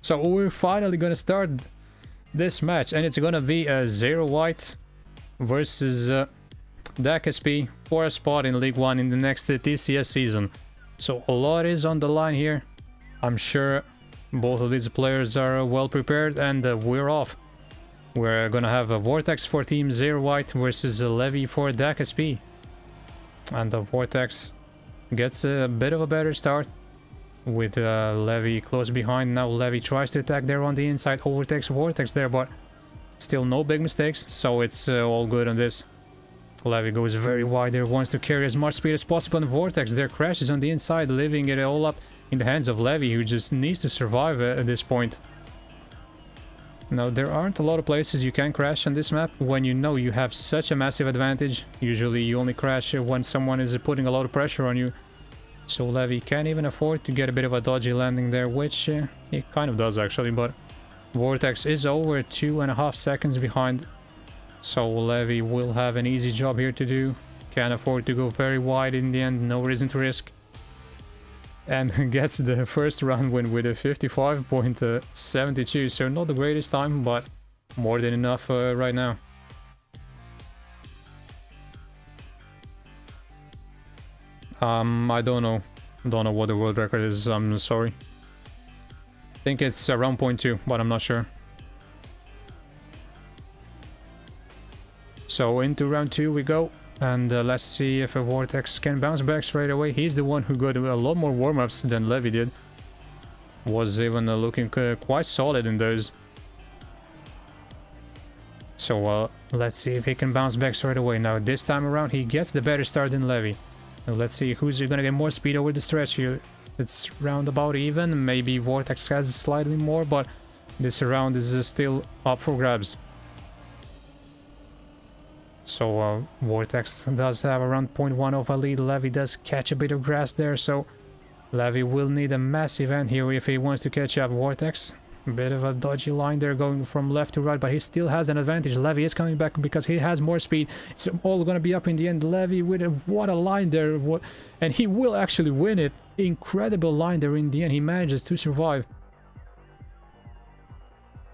So we're finally gonna start this match, and it's gonna be a ZeyRo White versus dacSP for a spot in League 1 in the next TCS season. So a lot is on the line here. I'm sure both of these players are well prepared, and we're off. We're gonna have a Vortex for team ZeyRo White versus a Levy for dacSP. And the Vortex gets a bit of a better start with Levy close behind. Now Levy tries to attack there on the inside, overtakes Vortex there, but still no big mistakes, so it's all good on this. Levy goes very wide there, wants to carry as much speed as possible, and Vortex there crashes on the inside, leaving it all up in the hands of Levy, who just needs to survive at this point. Now, there aren't a lot of places you can crash on this map when you know you have such a massive advantage. Usually you only crash when someone is putting a lot of pressure on you. So Levy can't even afford to get a bit of a dodgy landing there, which he kind of does actually, but Vortex is over 2.5 seconds behind. So Levy will have an easy job here to do. Can't afford to go very wide in the end, no reason to risk. And gets the first round win with a 55.72, so not the greatest time, but more than enough right now. I don't know what the world record is, I'm sorry. I think it's around 0.2, but I'm not sure. So into round 2 we go, and let's see if a Vortex can bounce back straight away. He's the one who got a lot more warm-ups than Levy did. Was even looking quite solid in those. So let's see if he can bounce back straight away. Now this time around he gets the better start than Levy. Now let's see who's gonna get more speed over the stretch here. It's roundabout even, maybe Vortex has slightly more, but this round is still up for grabs. So Vortex does have around 0.1 of a lead. Levy does catch a bit of grass there, so Levy will need a massive end here if he wants to catch up Vortex. A bit of a dodgy line there going from left to right, but he still has an advantage. Levy is coming back because he has more speed. It's all gonna be up in the end. Levy with what a line there, and he will actually win it. Incredible line there in the end. He manages to survive.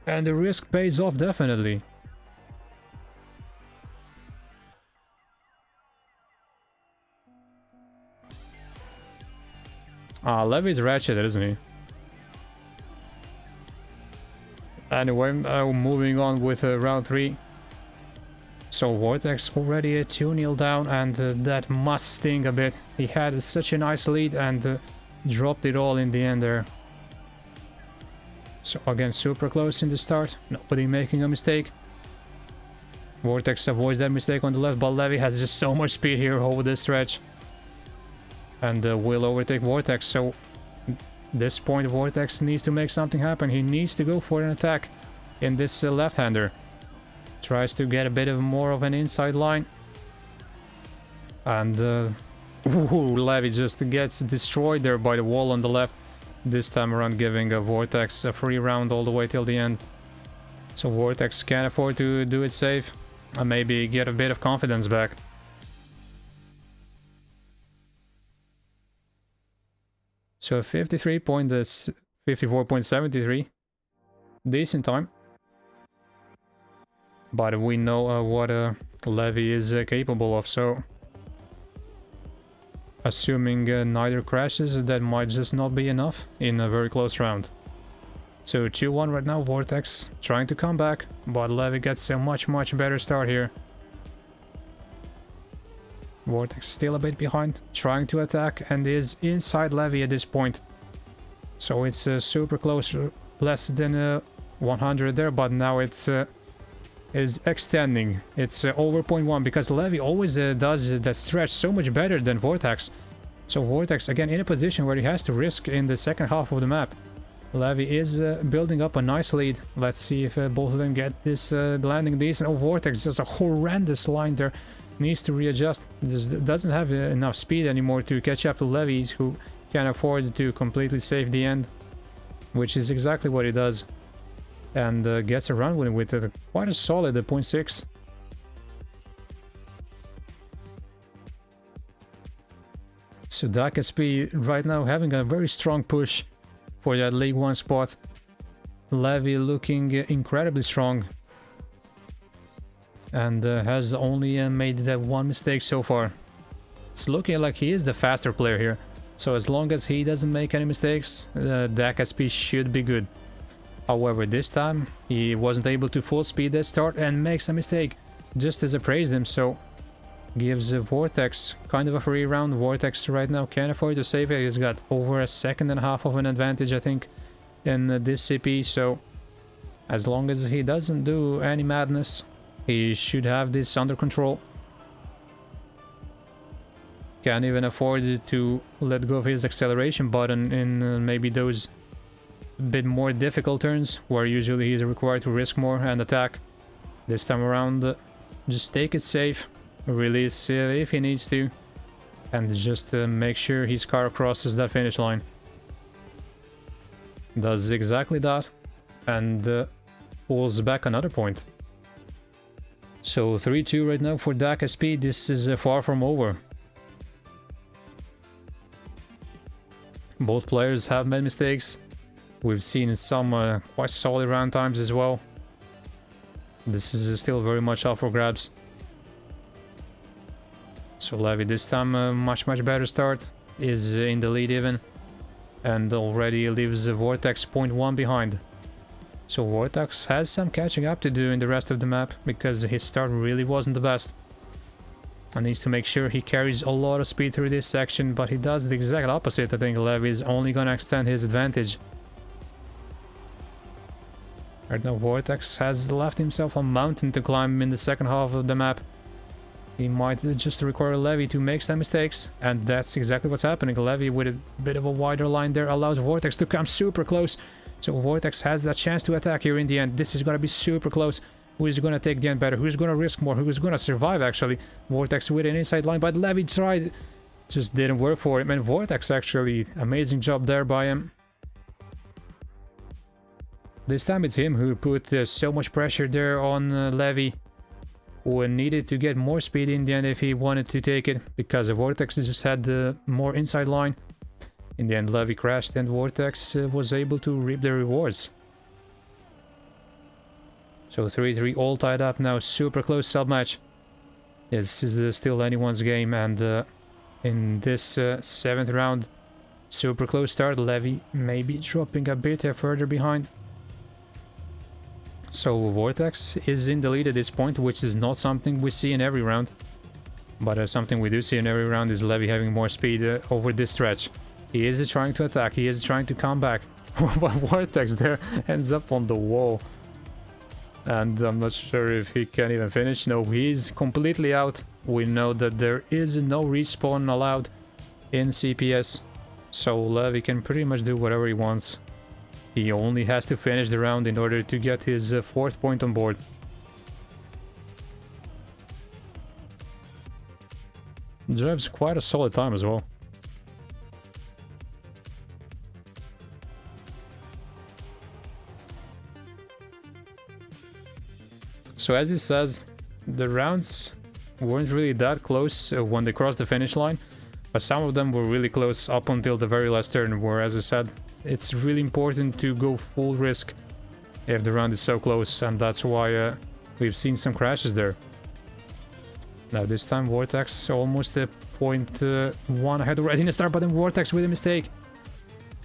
And the risk pays off definitely. Levy's ratchet, isn't he? Anyway, moving on with round 3. So Vortex already a 2-0 down, and that must sting a bit. He had such a nice lead and dropped it all in the end there. So again, super close in the start, nobody making a mistake. Vortex avoids that mistake on the left, but Levy has just so much speed here over this stretch. And will overtake Vortex, so this point Vortex needs to make something happen. He needs to go for an attack in this left-hander. Tries to get a bit of more of an inside line. And Levy just gets destroyed there by the wall on the left. This time around giving a Vortex a free round all the way till the end. So Vortex can't afford to do it safe and maybe get a bit of confidence back. So 54.73, decent time. But we know what Levy is capable of, so assuming neither crashes, that might just not be enough in a very close round. So 2-1 right now, Vortex trying to come back, but Levy gets a much better start here. Vortex still a bit behind, trying to attack, and is inside Levy at this point. So it's super close, less than 100 there, but now it's is extending. It's over 0.1 because Levy always does that stretch so much better than Vortex. So Vortex again in a position where he has to risk in the second half of the map. Levy is building up a nice lead. Let's see if both of them get this landing decent. Oh, Vortex, just a horrendous line there. Needs to readjust. Just doesn't have enough speed anymore to catch up to Levy, who can afford to completely save the end, which is exactly what he does, and gets around with quite a solid 0.6. So dacSP right now having a very strong push for that League 1 spot. Levy looking incredibly strong. And has only made that one mistake so far. It's looking like he is the faster player here. So as long as he doesn't make any mistakes, dacSP should be good. However, this time he wasn't able to full speed that start and makes a mistake, just as I praised him. So gives Vortex kind of a free round. Vortex right now can't afford to save it. He's got over a second and a half of an advantage, I think, in this CP. So as long as he doesn't do any madness, he should have this under control. Can't even afford to let go of his acceleration button in maybe those bit more difficult turns, where usually he's required to risk more and attack. This time around, just take it safe, release if he needs to, and just make sure his car crosses that finish line. Does exactly that, and pulls back another point. So 3-2 right now for dacSP. This is far from over. Both players have made mistakes. We've seen some quite solid round times as well. This is still very much up for grabs. So Levy this time much better start. Is in the lead even. And already leaves Vortex 0.1 behind. So Vortex has some catching up to do in the rest of the map, because his start really wasn't the best. And needs to make sure he carries a lot of speed through this section, but he does the exact opposite. I think Levy is only gonna extend his advantage. Right now Vortex has left himself a mountain to climb in the second half of the map. He might just require Levy to make some mistakes, and that's exactly what's happening. Levy with a bit of a wider line there allows Vortex to come super close. So Vortex has a chance to attack here in the end. This is gonna be super close. Who is gonna take the end better? Who's gonna risk more? Who's gonna survive actually? Vortex with an inside line, but Levy tried. Just didn't work for him, and Vortex actually, amazing job there by him. This time it's him who put so much pressure there on Levy, who needed to get more speed in the end if he wanted to take it, because Vortex just had the more inside line. In the end, Levy crashed and Vortex was able to reap the rewards. So 3-3 all tied up now, super close sub-match. This is still anyone's game, and in this 7th round, super close start. Levy maybe dropping a bit further behind. So Vortex is in the lead at this point, which is not something we see in every round. But something we do see in every round is Levy having more speed over this stretch. He is trying to attack, he is trying to come back. But Vortex there ends up on the wall. And I'm not sure if he can even finish. No, he's completely out. We know that there is no respawn allowed in CPS. So Levy can pretty much do whatever he wants. He only has to finish the round in order to get his 4th point on board. Drives quite a solid time as well. So as he says, the rounds weren't really that close when they crossed the finish line, but some of them were really close up until the very last turn, where, as I said, it's really important to go full risk if the round is so close, and that's why we've seen some crashes there. Now this time Vortex almost a 0.1 ahead already in the start, but then Vortex with a mistake.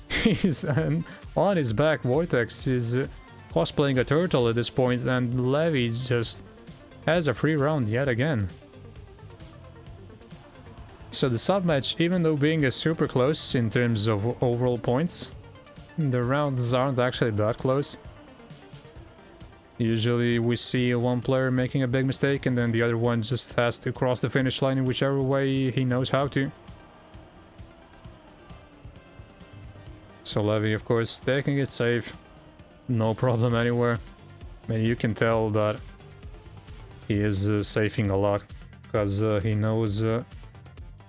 He's on his back. Vortex is cosplaying a turtle at this point, and Levy just has a free round yet again. So the sub-match, even though being super close in terms of overall points, the rounds aren't actually that close. Usually we see one player making a big mistake and then the other one just has to cross the finish line in whichever way he knows how to. So Levy, of course, taking it safe. No problem anywhere. I mean, you can tell that he is safing a lot, because he knows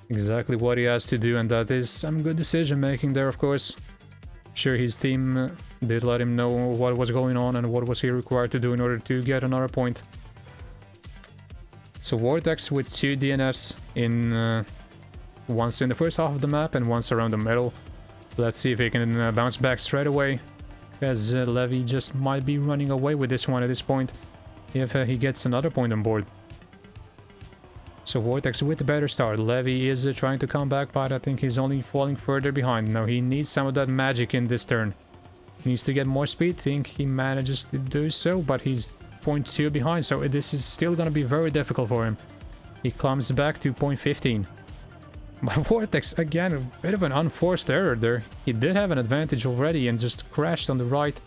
exactly what he has to do, and that is some good decision making there, of course. I'm sure his team did let him know what was going on and what was he required to do in order to get another point. So Vortex with 2 DNFs in once in the first half of the map and once around the middle. Let's see if he can bounce back straight away as Levy just might be running away with this one at this point if he gets another point on board. So Vortex with a better start. Levy is trying to come back, but I think he's only falling further behind. Now he needs some of that magic in this turn. Needs to get more speed. Think he manages to do so, but he's 0.2 behind, so this is still gonna be very difficult for him. He climbs back to 0.15. But Vortex, again, a bit of an unforced error there. He did have an advantage already and just crashed on the right,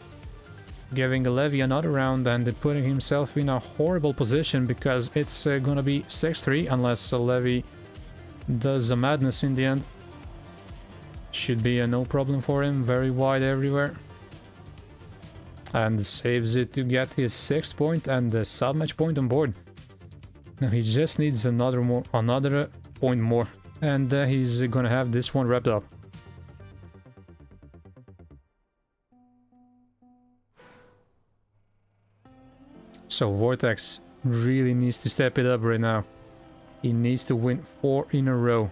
giving Levy another round and putting himself in a horrible position because it's gonna be 6-3 unless Levy does a madness in the end. Should be no problem for him, very wide everywhere. And saves it to get his 6th point and the sub-match point on board. Now he just needs another point more, and he's gonna have this one wrapped up. So Vortex really needs to step it up right now. He needs to win 4 in a row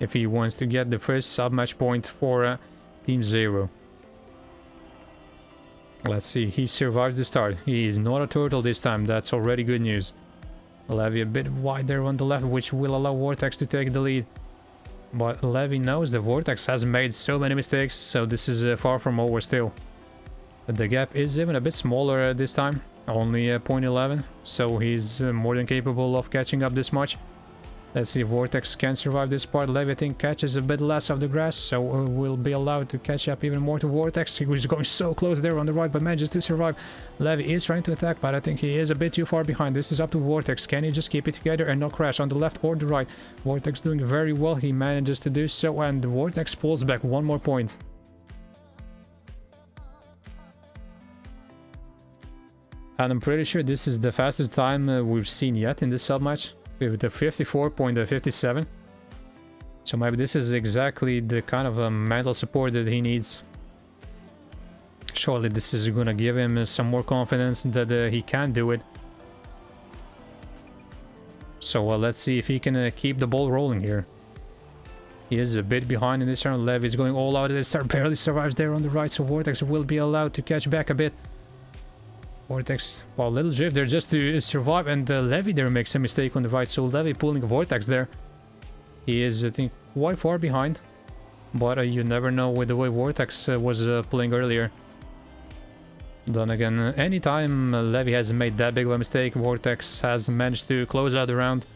if he wants to get the first sub-match point for Team ZeyRo. Let's see, he survives the start. He is not a turtle this time, that's already good news. Levy a bit wide there on the left, which will allow Vortex to take the lead. But Levy knows the Vortex has made so many mistakes, so this is far from over still. The gap is even a bit smaller this time, only 0.11, so he's more than capable of catching up this much. Let's see if Vortex can survive this part. Levy, I think, catches a bit less of the grass, so will be allowed to catch up even more to Vortex. He was going so close there on the right, but manages to survive. Levy is trying to attack, but I think he is a bit too far behind. This is up to Vortex. Can he just keep it together and not crash on the left or the right? Vortex doing very well. He manages to do so, and Vortex pulls back 1 more point. And I'm pretty sure this is the fastest time we've seen yet in this sub-match, with the 54.57. So maybe this is exactly the kind of mental support that he needs. Surely this is gonna give him some more confidence that he can do it. So let's see if he can keep the ball rolling here. He is a bit behind in this turn. Levy is going all out. This start barely survives there on the right, so Vortex will be allowed to catch back a bit. Vortex, well, little drift there just to survive, and Levy there makes a mistake on the right, so Levy pulling Vortex there. He is, I think, quite far behind, but you never know with the way Vortex was pulling earlier. Then again, anytime Levy has made that big of a mistake, Vortex has managed to close out the round.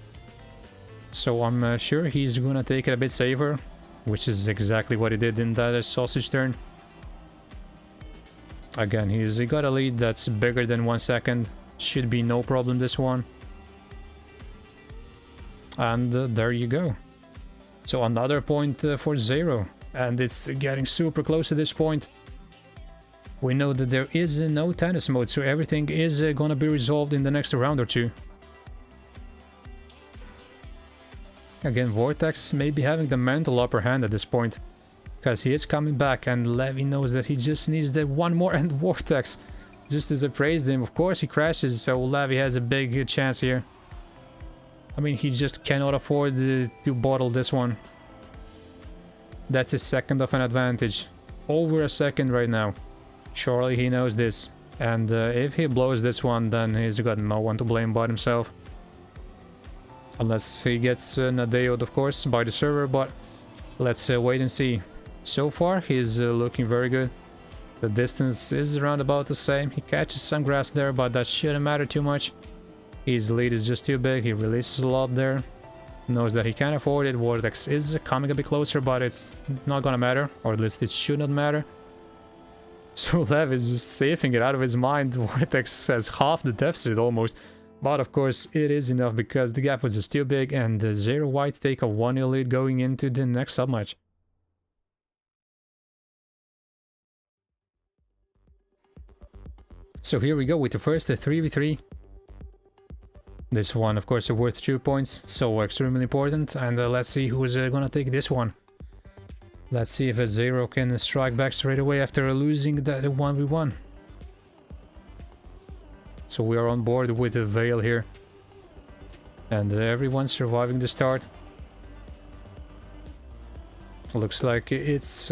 So I'm sure he's gonna take it a bit safer, which is exactly what he did in that sausage turn. Again, he's got a lead that's bigger than 1 second. Should be no problem this one. And there you go. So another point for ZeyRo. And it's getting super close at this point. We know that there is no tennis mode, so everything is gonna be resolved in the next round or two. Again, Vortex may be having the mental upper hand at this point, because he is coming back, and Levy knows that he just needs the 1 more, and Vortex, just as I praised him, of course he crashes, so Levy has a big chance here. I mean, he just cannot afford to bottle this one. That's a second of an advantage. Over a second right now. Surely he knows this. And if he blows this one, then he's got no one to blame but himself. Unless he gets nadeoed, of course, by the server, but let's wait and see. So far, he's looking very good. The distance is around about the same. He catches some grass there, but that shouldn't matter too much. His lead is just too big. He releases a lot there. Knows that he can't afford it. Vortex is coming a bit closer, but it's not gonna matter. Or at least it should not matter. So Lev is just saving it out of his mind. Vortex has half the deficit almost. But of course, it is enough because the gap was just too big, and ZeyRo White take a 1-0 lead going into the next sub-match. So here we go with the first 3v3. This one, of course, worth 2 points, so extremely important. And let's see who's gonna take this one. Let's see if ZeyRo can strike back straight away after losing that 1v1. So we are on board with the Veil here. And everyone's surviving the start. Looks like it's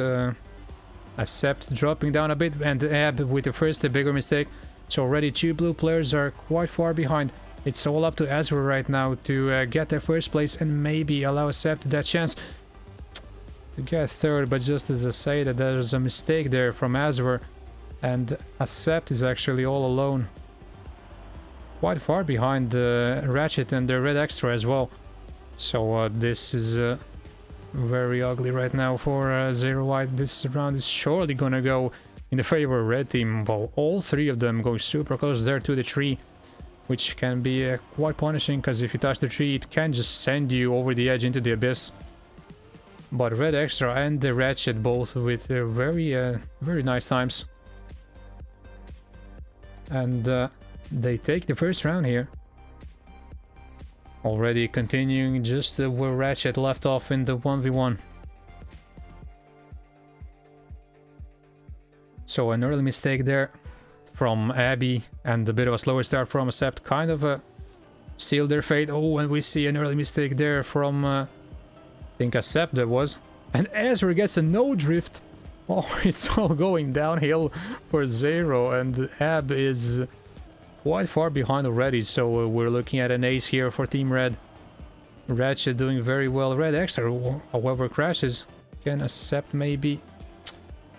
Accept dropping down a bit, and Ab with the first bigger mistake. So already 2 blue players are quite far behind. It's all up to Azure right now to get their first place and maybe allow Accept that chance to get third. But just as I say that, there's a mistake there from Azure, and Accept is actually all alone. Quite far behind Ratchet and the Red Extra as well. So this is very ugly right now for ZeyRo White. This round is surely gonna go in the favor of Red Team. Well, all 3 of them go super close there to the tree, which can be quite punishing, because if you touch the tree, it can just send you over the edge into the abyss. But Red Extra and the Ratchet both with very nice times. And they take the first round here. Already continuing just where Ratchet left off in the 1v1. So an early mistake there from Abby and a bit of a slower start from Accept kind of sealed their fate. Oh, and we see an early mistake there from I think Accept that was. And Ezra gets a no drift. Oh, it's all going downhill for ZeyRo, and Ab is quite far behind already, so we're looking at an ace here for Team Red. Ratchet doing very well. Red Extra, however, crashes. Can Accept maybe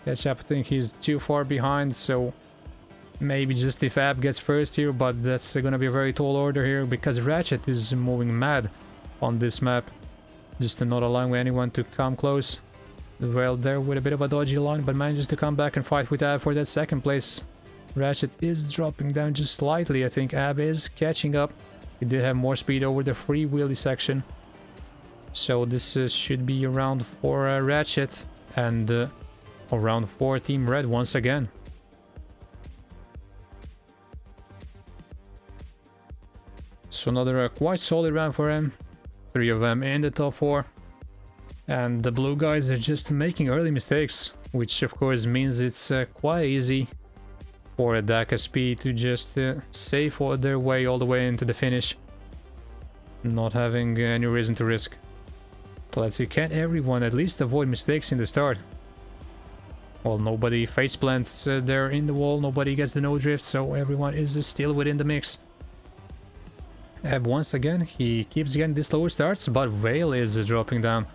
catch up? I think he's too far behind, so maybe just if Ab gets first here, but that's gonna be a very tall order here because Ratchet is moving mad on this map. Just not allowing anyone to come close. Well, there with a bit of a dodgy line, but manages to come back and fight with Ab for that second place. Ratchet is dropping down just slightly. I think Ab is catching up. He did have more speed over the free wheelie section. So this should be a round for Ratchet and a round for Team Red once again. So another quite solid round for him. 3 of them in the top 4. And the blue guys are just making early mistakes, which of course means it's quite easy for a dacSP to just safe their way all the way into the finish, not having any reason to risk. So let's see, can everyone at least avoid mistakes in the start? Well, nobody face plants there in the wall, nobody gets the no drift, so everyone is still within the mix. Ab once again, he keeps getting the slower starts, but Vale is dropping down.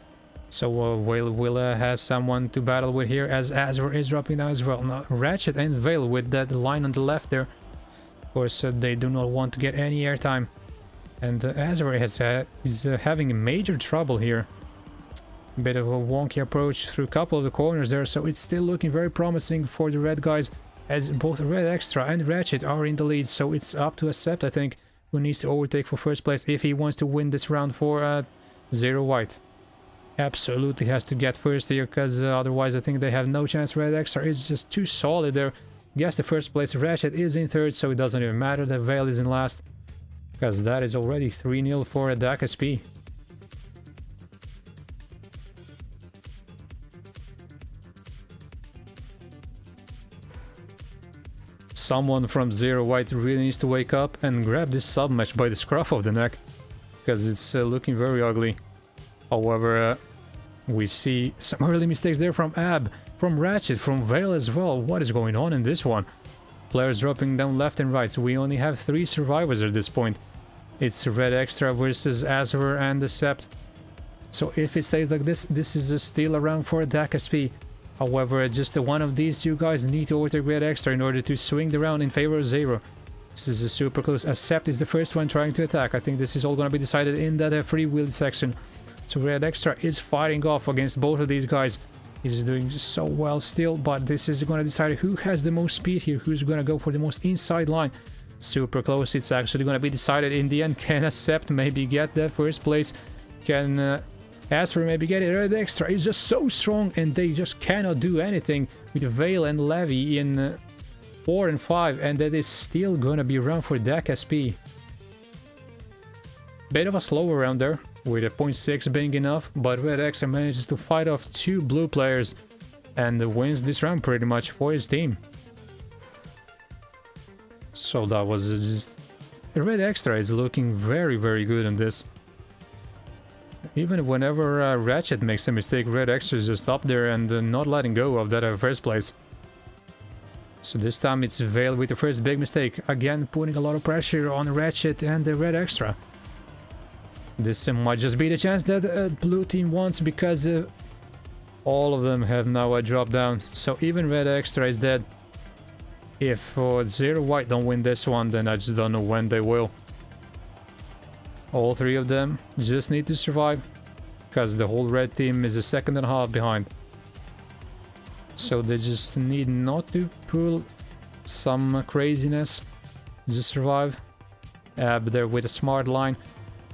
So Vale will have someone to battle with here, as Azure is dropping down as well. Now Ratchet and Vale with that line on the left there. Of course, they do not want to get any airtime. And Azure is having major trouble here. Bit of a wonky approach through a couple of the corners there, so it's still looking very promising for the red guys, as both Red Extra and Ratchet are in the lead. So it's up to Accept, I think, who needs to overtake for first place if he wants to win this round for ZeyRo White. Absolutely has to get first here, because otherwise I think they have no chance. Red Extra is just too solid there. Gets the first place. Ratchet is in third, so it doesn't even matter that Vale is in last, because that is already 3-0 for a dacSP. Someone from ZeyRo White really needs to wake up and grab this sub match by the scruff of the neck, because it's looking very ugly. However, we see some early mistakes there from Ab, from Ratchet, from Vale as well. What is going on in this one? Players dropping down left and right, so we only have 3 survivors at this point. It's Red Extra versus Azure and Accept. So if it stays like this, this is still a round for a dacSP. However, just one of these 2 guys need to overtake Red Extra in order to swing the round in favor of ZeyRo. This is super close. Accept is the first one trying to attack. I think this is all going to be decided in that free wheel section. So Red Extra is fighting off against both of these guys. He's doing so well still, but this is going to decide who has the most speed here, who's going to go for the most inside line. Super close. It's actually going to be decided in the end. Can Accept maybe get that first place? Can Azure maybe get it? Red Extra is just so strong, and they just cannot do anything with Vale and Levy in 4 and 5, and that is still going to be a round for dacSP. Bit of a slower round there, with a 0.6 being enough, but Red Extra manages to fight off 2 blue players and wins this round pretty much for his team. So that was just... Red Extra is looking very good on this. Even whenever Ratchet makes a mistake, Red Extra is just up there and not letting go of that first place. So this time it's Veil with the first big mistake. Again, putting a lot of pressure on Ratchet and the Red Extra. This might just be the chance that blue team wants, because all of them have now dropped down. So even Red Extra is dead. If ZeyRo White don't win this one, then I just don't know when they will. All three of them just need to survive, because the whole red team is a second and a half behind. So they just need not to pull some craziness, just survive. Ab there with a smart line,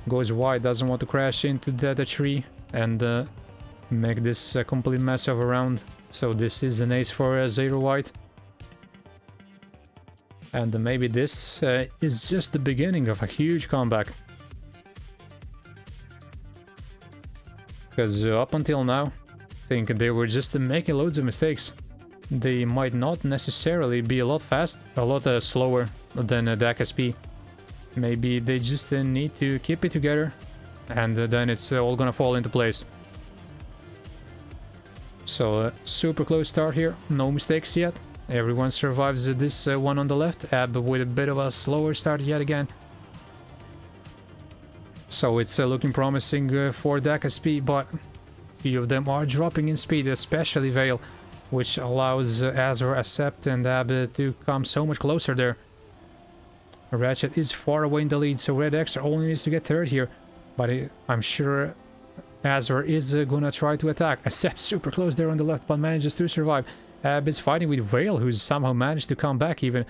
goes wide, doesn't want to crash into that tree and make this a complete mess of a round. So this is an ace for ZeyRo White. And maybe this is just the beginning of a huge comeback. Because up until now, I think they were just making loads of mistakes. They might not necessarily be a lot slower than dacSP. Maybe they just need to keep it together, and then it's all gonna fall into place. So super close start here, no mistakes yet. Everyone survives this one on the left. Ab with a bit of a slower start yet again. So it's looking promising for dacSP, but a few of them are dropping in speed, especially Veil, which allows Azure, Accept and Ab to come so much closer there. Ratchet is far away in the lead, so Red Extra only needs to get third here, but I'm sure Azure is gonna try to attack. Accept super close there on the left, but manages to survive. Ab is fighting with Veil, who's somehow managed to come back even.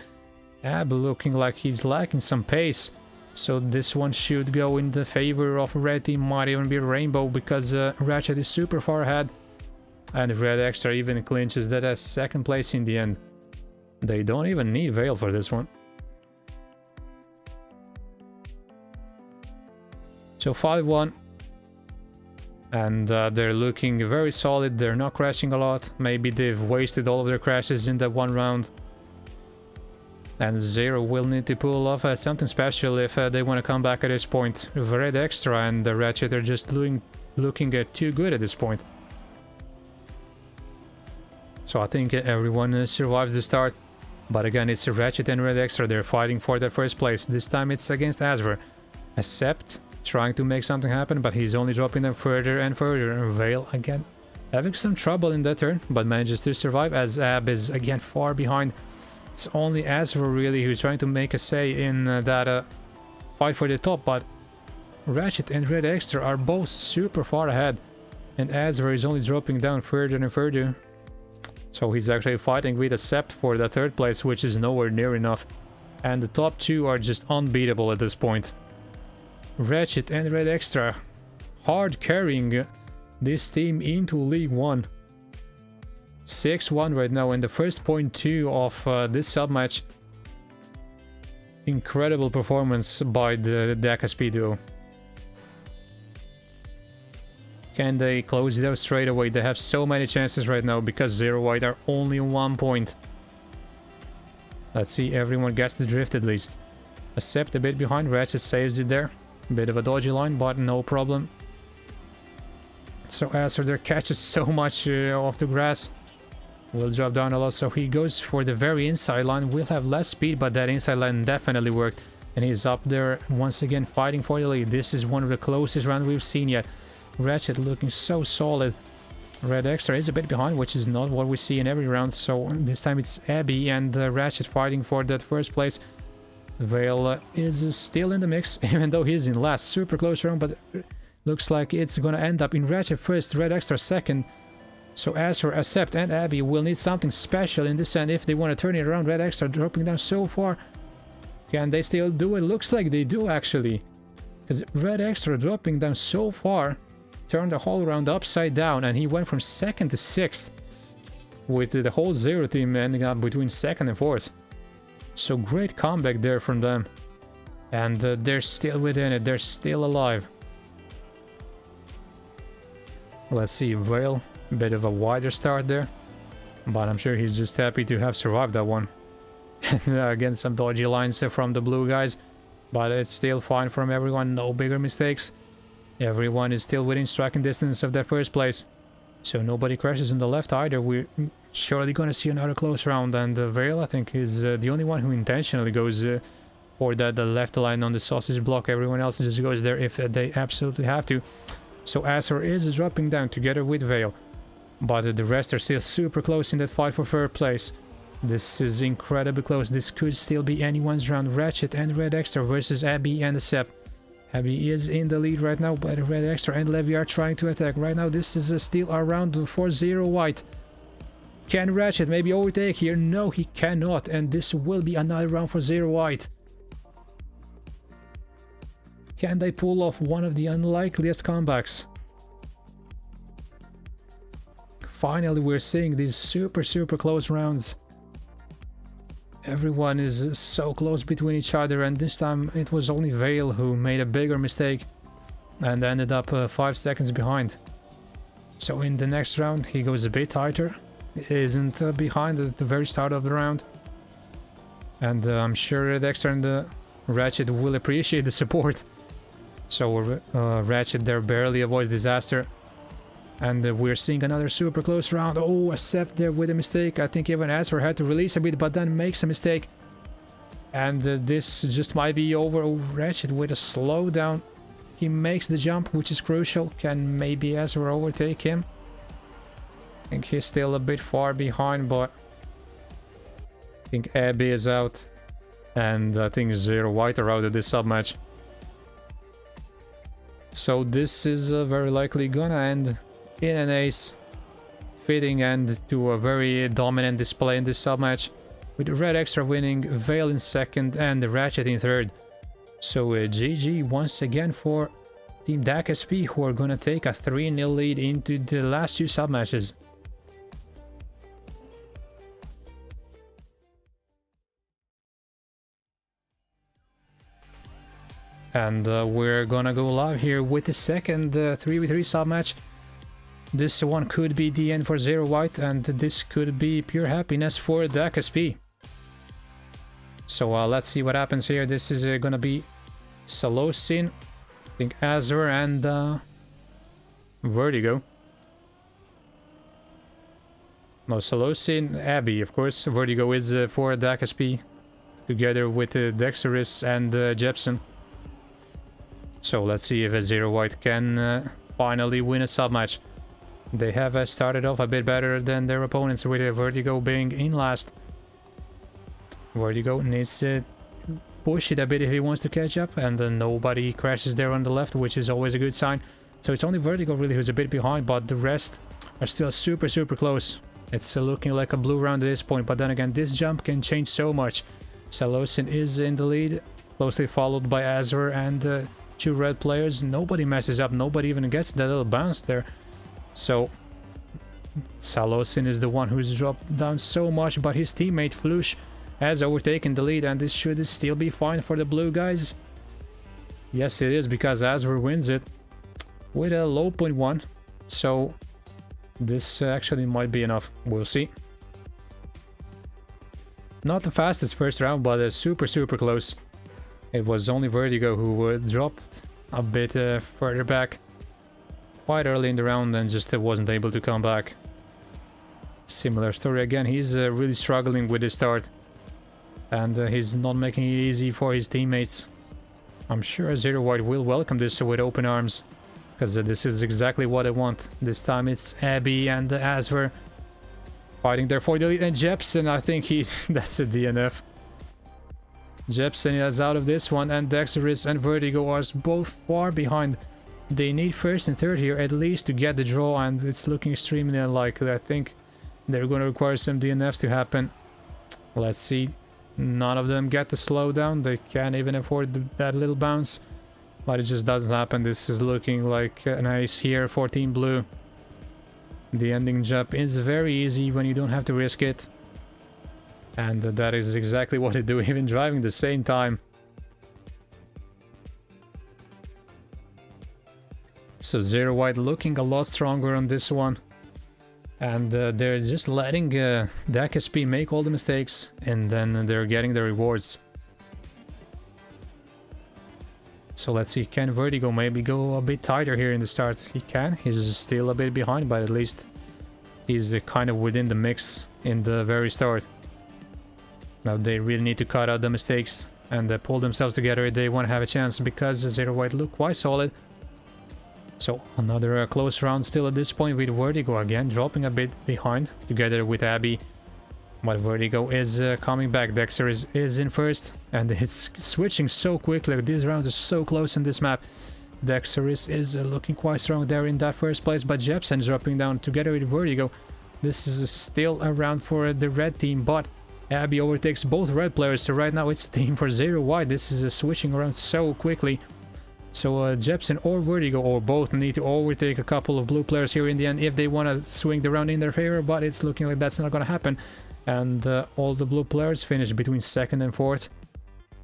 Ab looking like he's lacking some pace. So this one should go in the favor of red team, might even be Rainbow, because Ratchet is super far ahead. And Red Extra even clinches that as second place in the end. They don't even need Veil for this one. So 5-1. And they're looking very solid, they're not crashing a lot. Maybe they've wasted all of their crashes in that one round. And ZeyRo will need to pull off something special if they want to come back at this point. Red Extra and the Ratchet are just looking too good at this point. So I think everyone survives the start. But again, it's Ratchet and Red Extra, they're fighting for that first place. This time it's against Azure. Accept trying to make something happen, but he's only dropping them further and further. Veil again having some trouble in that turn, but manages to survive as Ab is again far behind. It's only Azure really who's trying to make a say in that fight for the top, but Ratchet and Red Extra are both super far ahead, and Azure is only dropping down further and further. So he's actually fighting with Accept for the third place, which is nowhere near enough. And the top two are just unbeatable at this point. Ratchet and Red Extra hard carrying this team into League 1. 6-1 right now in the first 0.2 of this sub-match. Incredible performance by the dacSP duo. Can they close it out straight away? They have so many chances right now because ZeyRo White are only 1 point. Let's see, everyone gets the drift at least. Accept a bit behind, Ratchet saves it there. Bit of a dodgy line, but no problem. So Azure there catches so much off the grass. Will drop down a lot, so he goes for the very inside line. Will have less speed, but that inside line definitely worked. And he's up there once again fighting for the lead. This is one of the closest rounds we've seen yet. Ratchet looking so solid. Red Extra is a bit behind, which is not what we see in every round. So this time it's Abby and Ratchet fighting for that first place. Veil is still in the mix, even though he's in last. Super close round, but looks like it's gonna end up in Ratchet first, Red Extra second. So Azure, Accept and Abby will need something special in this end if they want to turn it around. Red Extra dropping down so far. Can they still do it? Looks like they do actually. Because Red Extra dropping down so far turned the whole round upside down, and he went from second to sixth, with the whole ZeyRo team ending up between second and fourth. So great comeback there from them. And they're still within it, they're still alive. Let's see, Veil, bit of a wider start there, but I'm sure he's just happy to have survived that one. Again, some dodgy lines from the blue guys, but it's still fine from everyone, no bigger mistakes. Everyone is still within striking distance of their first place. So nobody crashes on the left either. We're surely gonna see another close round, and Vale, I think, is the only one who intentionally goes for the left line on the sausage block. Everyone else just goes there if they absolutely have to. So Azure is dropping down together with Vale, but the rest are still super close in that fight for third place. This is incredibly close. This could still be anyone's round. Ratchet and Red Extra versus Abby and the Sep. Abby is in the lead right now, but Red Extra and Levy are trying to attack. Right now, this is still a round for ZeyRo White. Can Ratchet maybe overtake here? No, he cannot, and this will be another round for ZeyRo White. Can they pull off one of the unlikeliest comebacks? Finally, we're seeing these super close rounds. Everyone is so close between each other, and this time it was only Vale who made a bigger mistake and ended up 5 seconds behind. So in the next round he goes a bit tighter, isn't behind at the very start of the round, and I'm sure Dexter and Ratchet will appreciate the support. So Ratchet there barely avoids disaster. And we're seeing another super close round. Oh, a Sep there with a mistake. I think even Azure had to release a bit, but then makes a mistake. And this just might be over. Oh, Ratchet with a slowdown. He makes the jump, which is crucial. Can maybe Azure overtake him? I think he's still a bit far behind, but I think Abby is out. And I think ZeyRo White are out of this sub-match. So this is very likely gonna end in an ace, fitting end to a very dominant display in this sub-match, with Red Extra winning, Vale in second, and Ratchet in third. So GG once again for Team dacSP, who are gonna take a 3-0 lead into the last 2 sub-matches. And we're gonna go live here with the second 3v3 sub-match. This one could be the end for ZeyRo White, and this could be pure happiness for dacSP. So let's see what happens here. This is gonna be Salosin, I think Azure, and Vertigo. No, Salosin, Abby, of course. Vertigo is for dacSP, together with Dexterous and Jepson. So let's see if ZeyRo White can finally win a sub-match. They have started off a bit better than their opponents, with Vertigo being in last. Vertigo needs to push it a bit if he wants to catch up, and nobody crashes there on the left, which is always a good sign. So it's only Vertigo really who's a bit behind, but the rest are still super close. It's looking like a blue round at this point, but then again, this jump can change so much. Salosin is in the lead, closely followed by Azure and 2 red players. Nobody messes up, nobody even gets that little bounce there. So Salosin is the one who's dropped down so much, but his teammate Flush has overtaken the lead, and this should still be fine for the blue guys. Yes, it is, because Azure wins it with a low 0.1. So this actually might be enough. We'll see. Not the fastest first round, but super close. It was only Vertigo who dropped a bit further back quite early in the round and just wasn't able to come back. Similar story again. He's really struggling with the start, and he's not making it easy for his teammates. I'm sure ZeyRo White will welcome this with open arms, because this is exactly what I want. This time it's Abby and Azure fighting there for the lead, and Jepson, I think that's a DNF. Jepson is out of this one, and Dexterous and Vertigo are both far behind. They need first and third here at least to get the draw, and it's looking extremely unlikely. I think they're going to require some DNFs to happen. Let's see. None of them get the slowdown. They can't even afford that little bounce, but it just doesn't happen. This is looking like an ace here for Team Blue. The ending jump is very easy when you don't have to risk it, and that is exactly what they do, even driving the same time. So ZeyRo White looking a lot stronger on this one, and they're just letting dacSP make all the mistakes, and then they're getting the rewards. So let's see, can Vertigo maybe go a bit tighter here in the start? He can. He's still a bit behind, but at least he's kind of within the mix in the very start. Now they really need to cut out the mistakes and pull themselves together if they want to have a chance, because ZeyRo White look quite solid. So another close round still at this point, with Vertigo again dropping a bit behind together with Abby. But Vertigo is coming back. dacSP is in first, and it's switching so quickly. These rounds are so close in this map. dacSP is looking quite strong there in that first place, but Jepsen is dropping down together with Vertigo. This is still a round for the red team, but Abby overtakes both red players, so right now it's a team for ZeyRo White. This is switching around so quickly. So Jepsen or Vertigo or both need to overtake a couple of blue players here in the end if they want to swing the round in their favor, but it's looking like that's not going to happen. And all the blue players finish between second and fourth.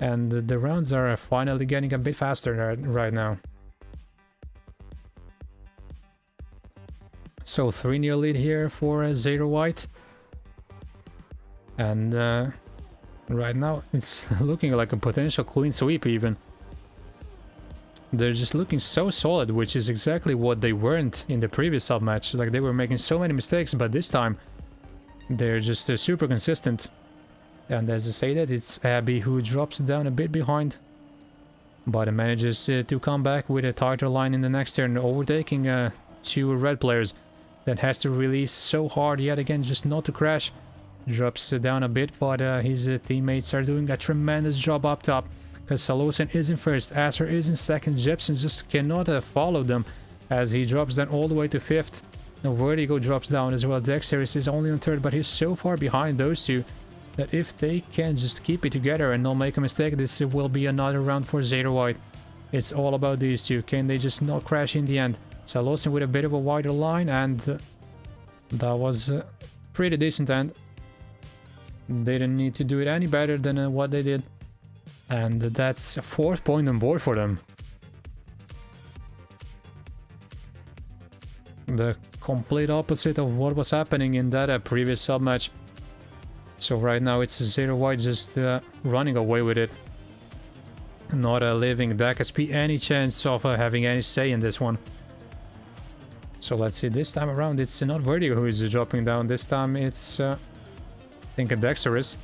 And the rounds are finally getting a bit faster right now. So 3-0 lead here for ZeyRo White. And right now it's looking like a potential clean sweep even. They're just looking so solid, which is exactly what they weren't in the previous sub-match. Like, they were making so many mistakes, but this time they're just super consistent. And as I say that, it's Abby who drops down a bit behind, but manages to come back with a tighter line in the next turn, overtaking two red players. That has to release so hard yet again just not to crash. Drops down a bit, but his teammates are doing a tremendous job up top. Because Salosen is in first, Acer is in second, Jepsen just cannot follow them as he drops down all the way to fifth. Now Vertigo drops down as well. dacSP is only on third, but he's so far behind those two that if they can just keep it together and not make a mistake, this will be another round for ZeyRo White. It's all about these two. Can they just not crash in the end? Salosen with a bit of a wider line, and that was pretty decent, and they didn't need to do it any better than what they did. And that's a 4th point on board for them. The complete opposite of what was happening in that previous sub-match. So right now it's ZeyRo White just running away with it. Not leaving dacSP any chance of having any say in this one. So let's see, this time around it's not Vertigo who is dropping down. This time it's, I think, a dacSP.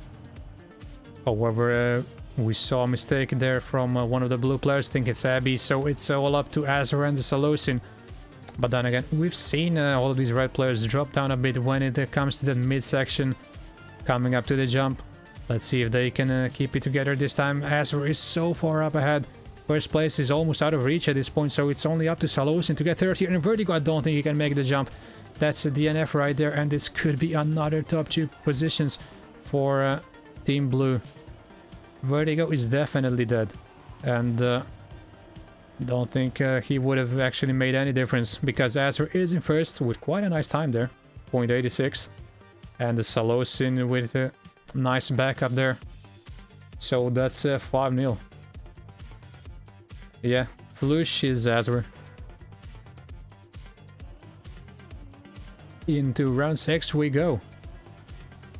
However, we saw a mistake there from one of the blue players. I think it's Abby, so it's all up to Azure and the Salosen. But then again, we've seen all of these red players drop down a bit when it comes to the midsection, coming up to the jump. Let's see if they can keep it together this time. Azure is so far up ahead. First place is almost out of reach at this point, so it's only up to Salosen to get third here. And Vertigo, I don't think he can make the jump. That's a DNF right there, and this could be another top 2 positions for Team Blue. Vertigo is definitely dead, and don't think he would have actually made any difference, because Azure is in first with quite a nice time there, 0.86, and the Salosen with a nice backup there. So that's 5-0. Yeah, Flush is Azure. Into round 6 we go,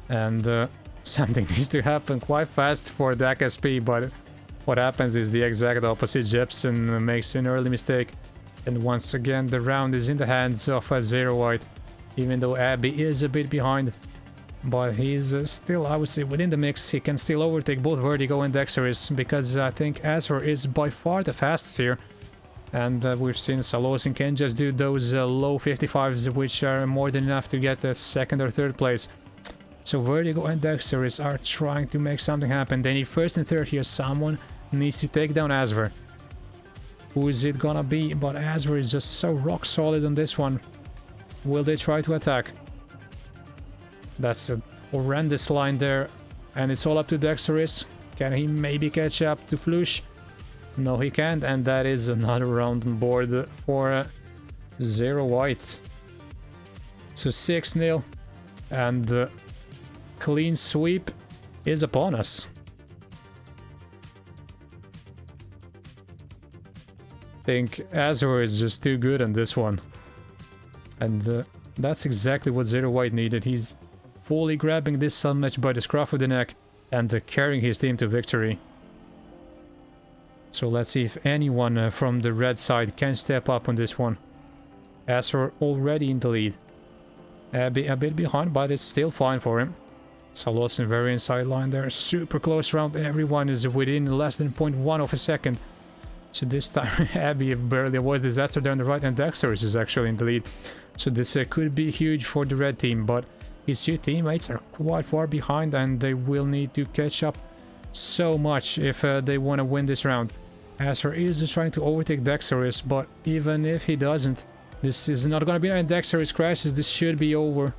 and something needs to happen quite fast for dacSP, but what happens is the exact opposite. Jepsen makes an early mistake, and once again the round is in the hands of ZeyRo White, even though Abby is a bit behind. But he's still, I would say, within the mix. He can still overtake both Vertigo and dacSP, because I think Azure is by far the fastest here. And we've seen Salosen can just do those low 55s, which are more than enough to get a second or third place. So Vertigo and dacSP are trying to make something happen. They need first and third here. Someone needs to take down Azure. Who is it gonna be? But Azure is just so rock solid on this one. Will they try to attack? That's a horrendous line there. And it's all up to dacSP. Can he maybe catch up to Flush? No, he can't. And that is another round on board for ZeyRo White. So 6-0. And clean sweep is upon us. I think Azure is just too good on this one. And that's exactly what ZeyRo White needed. He's fully grabbing this sub-match by the scruff of the neck and carrying his team to victory. So let's see if anyone from the red side can step up on this one. As we're already in the lead. A bit behind, but it's still fine for him. Salosin very inside line there. Super close round. Everyone is within less than 0.1 of a second. So this time Abby barely avoids disaster there on the right, and Dexter is actually in the lead. So this could be huge for the red team, but his two teammates are quite far behind and they will need to catch up so much if they want to win this round. Asher is trying to overtake Dexterous, but even if he doesn't, this is not going to be, and Dexterous crashes. This should be over.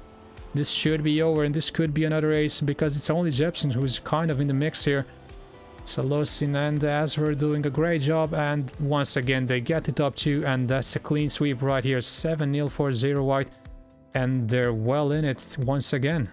This should be over, and this could be another ace because it's only Jepson who's kind of in the mix here. Salosin and Asher doing a great job, and once again they get the top 2, and that's a clean sweep right here. 7-0 for ZeyRo White, and they're well in it once again.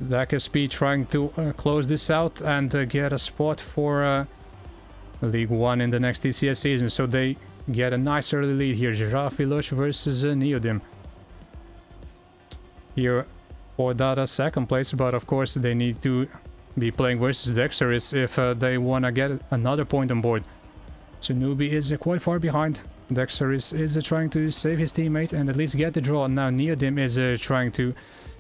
dacSP trying to close this out and get a spot for League 1 in the next TCS season. So they get a nice early lead here. Girafilush versus Neodim. Here for that second place, but of course they need to be playing versus dexterous if they want to get another point on board. So Newbie is quite far behind. Dexterous is trying to save his teammate and at least get the draw. Now Neodim is trying to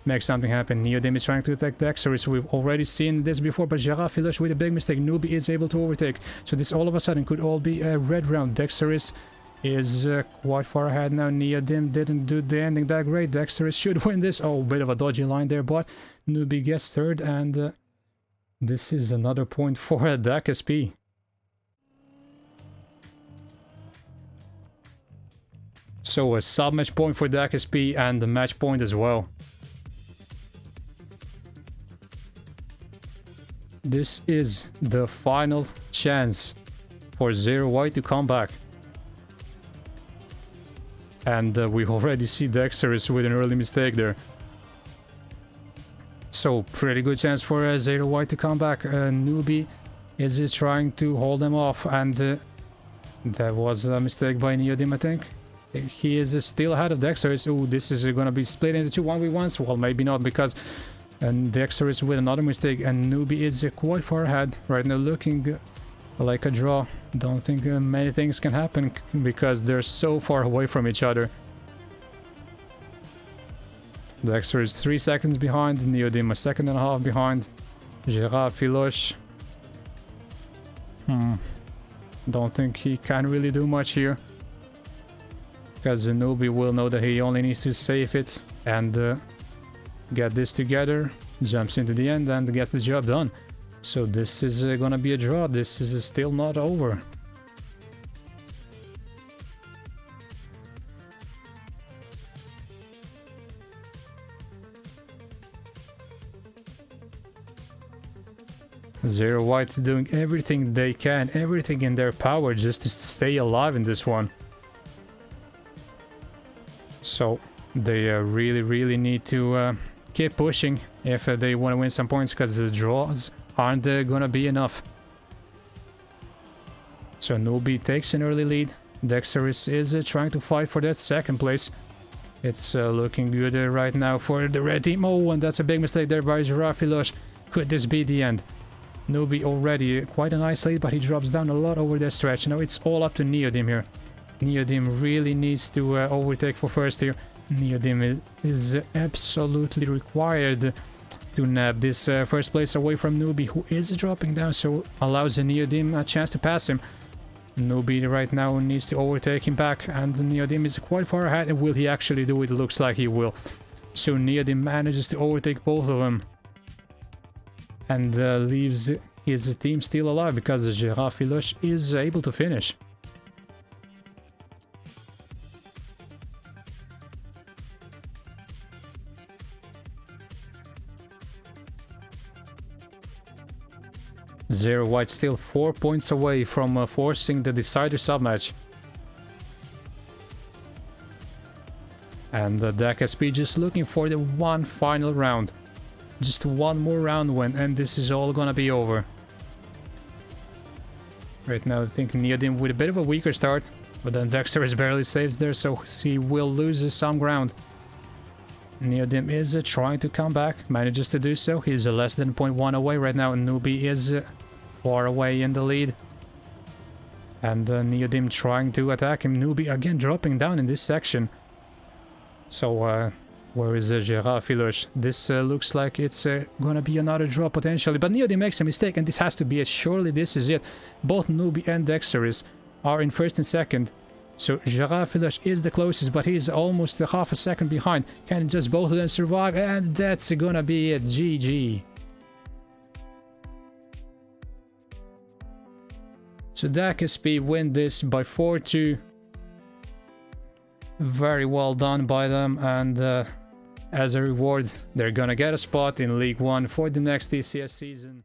make something happen. Neodim is trying to attack Dexterous. We've already seen this before, but Girafilush with a big mistake. Newbie is able to overtake. So this all of a sudden could all be a red round. Dexterous is quite far ahead now. Neodim didn't do the ending that great. Dexterous should win this. Oh, bit of a dodgy line there, but Newbie gets third, and this is another point for dacSP. So a sub-match point for dacSP and the match point as well. This is the final chance for ZeyRo White to come back. And we already see Dexterous with an early mistake there. So pretty good chance for ZeyRo White to come back. Newbie is trying to hold them off, and that was a mistake by Neodim, I think. He is still ahead of Dexterous. Oh, this is going to be split into two 1v1s. Well, maybe not, because Dexterous with another mistake, and Newbie is quite far ahead right now, looking like a draw. Don't think many things can happen because they're so far away from each other. Dexter is 3 seconds behind, Neodim a second and a half behind. Girafilush. Don't think he can really do much here, because Newbie will know that he only needs to save it and get this together, jumps into the end and gets the job done. So this is gonna be a draw. This is still not over. ZeyRo White doing everything they can, everything in their power just to stay alive in this one. So they really need to keep pushing if they want to win some points, because the draws aren't gonna be enough. So Newbie takes an early lead. Dexterous is trying to fight for that second place. It's looking good right now for the red team. Oh, and that's a big mistake there by Girafilush. Could this be the end? Newbie already quite a nice lead, but he drops down a lot over that stretch. Now it's all up to Neodim here. Neodim really needs to overtake for first here. Neodim is absolutely required to nab this first place away from Newbie, who is dropping down, so allows Neodim a chance to pass him. Newbie right now needs to overtake him back, and Neodim is quite far ahead. And will he actually do it? Looks like he will. So Neodim manages to overtake both of them and leaves his team still alive, because Girafilush is able to finish. ZeyRo White still 4 points away from forcing the decider submatch. And dacSP just looking for the one final round. Just one more round win, and this is all gonna be over. Right now I think Neodim with a bit of a weaker start, but then Dexterous barely saves there, so he will lose some ground. Neodim is trying to come back, manages to do so. He's less than 0.1 away right now, and Newbie is far away in the lead. And Neodim trying to attack him. Newbie again dropping down in this section. So where is Girafilush? This looks like it's gonna be another draw potentially, but Neodim makes a mistake, and this has to be it. Surely this is it. Both Newbie and Dexterous are in first and second. So Girafilush is the closest, but he's almost half a second behind. Can just both of them survive? And that's gonna be it. GG. So dacSP win this by 4-2. Very well done by them, and as a reward, they're gonna get a spot in League 1 for the next TCS season.